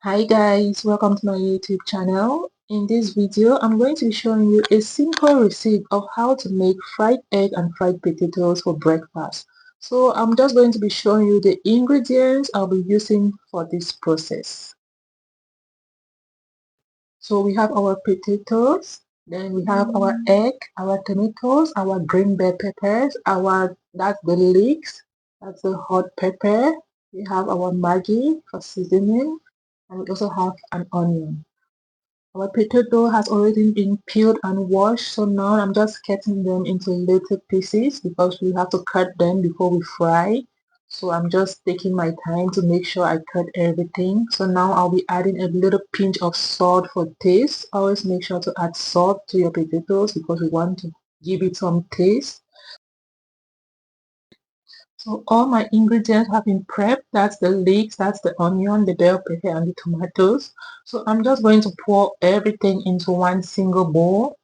Hi guys, welcome to my YouTube channel. In this video, I'm going to be showing you a simple recipe of how to make fried egg and fried potatoes for breakfast. So I'm just going to be showing you the ingredients I'll be using for this process. So we have our potatoes, then we have our egg, our tomatoes, our green bell peppers, that's the leeks, that's the hot pepper. We have our Maggi for seasoning, and we also have an onion. Our potato has already been peeled and washed, so now I'm just cutting them into little pieces because we have to cut them before we fry. So I'm just taking my time to make sure I cut everything. So now I'll be adding a little pinch of salt for taste. Always make sure to add salt to your potatoes because we want to give it some taste. So all my ingredients have been prepped. That's the leeks, that's the onion, the bell pepper, and the tomatoes. So I'm just going to pour everything into one single bowl.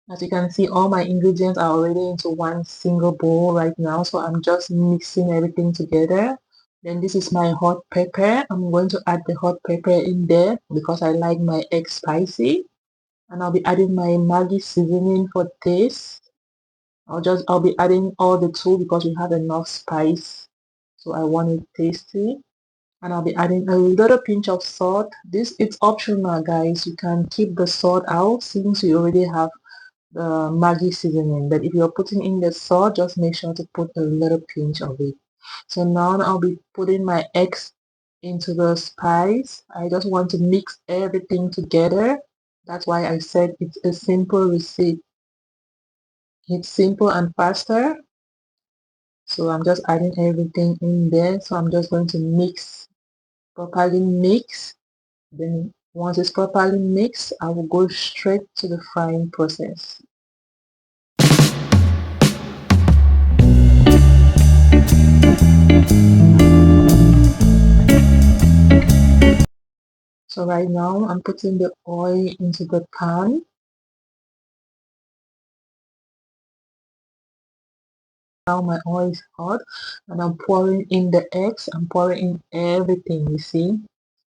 As you can see, all my ingredients are already into one single bowl right now. So I'm just mixing everything together. Then this is my hot pepper. I'm going to add the hot pepper in there because I like my egg spicy. And I'll be adding my Maggi seasoning for taste. I'll be adding all the two because we have enough spice, so I want it tasty. And I'll be adding a little pinch of salt. This it's optional, guys. You can keep the salt out since you already have the Maggi seasoning, but if you're putting in the salt, just make sure to put a little pinch of it. So now I'll be putting my eggs into the spice. I just want to mix everything together. That's why I said it's a simple recipe. It's simple and faster. So I'm just adding everything in there. So I'm just going to properly mix. Then once it's properly mixed, I will go straight to the frying process. So right now I'm putting the oil into the pan. Now my oil is hot and I'm pouring in the eggs. I'm pouring in everything, you see.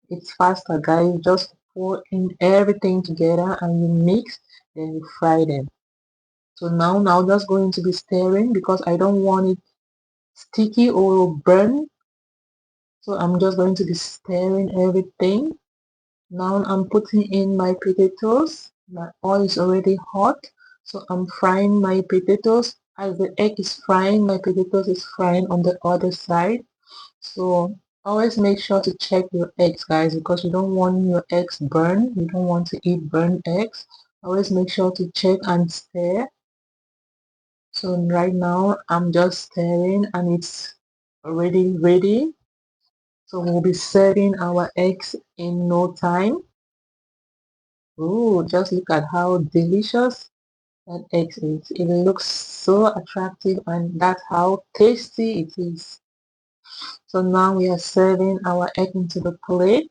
It's faster, guys. Just pour in everything together and you mix, then you fry them. So now just going to be stirring because I don't want it sticky or burn. So I'm just going to be stirring everything. Now I'm putting in my potatoes. My oil is already hot, so I'm frying my potatoes. As the egg is frying, my potatoes is frying on the other side. So always make sure to check your eggs, guys, because you don't want your eggs burned. You don't want to eat burnt eggs. Always make sure to check and stir. So right now I'm just stirring and it's already ready. So we'll be serving our eggs in no time. Oh, just look at how delicious that egg is. It looks so attractive and that's how tasty it is. So now we are serving our egg into the plate.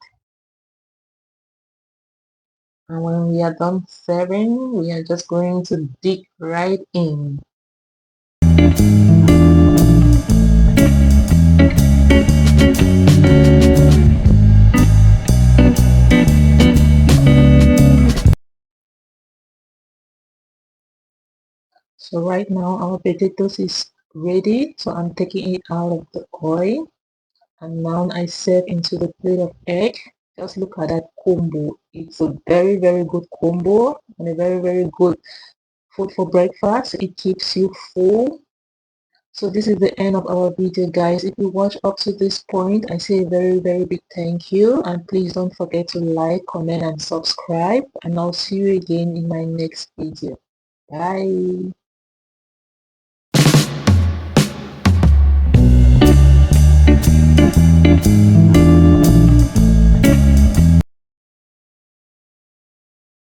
And when we are done serving, we are just going to dig right in. So right now our potatoes is ready. So I'm taking it out of the oil. And now I serve into the plate of egg. Just look at that combo. It's a very good combo and a very good food for breakfast. It keeps you full. So this is the end of our video, guys. If you watch up to this point, I say a very big thank you, and please don't forget to like, comment and subscribe, and I'll see you again in my next video. Bye.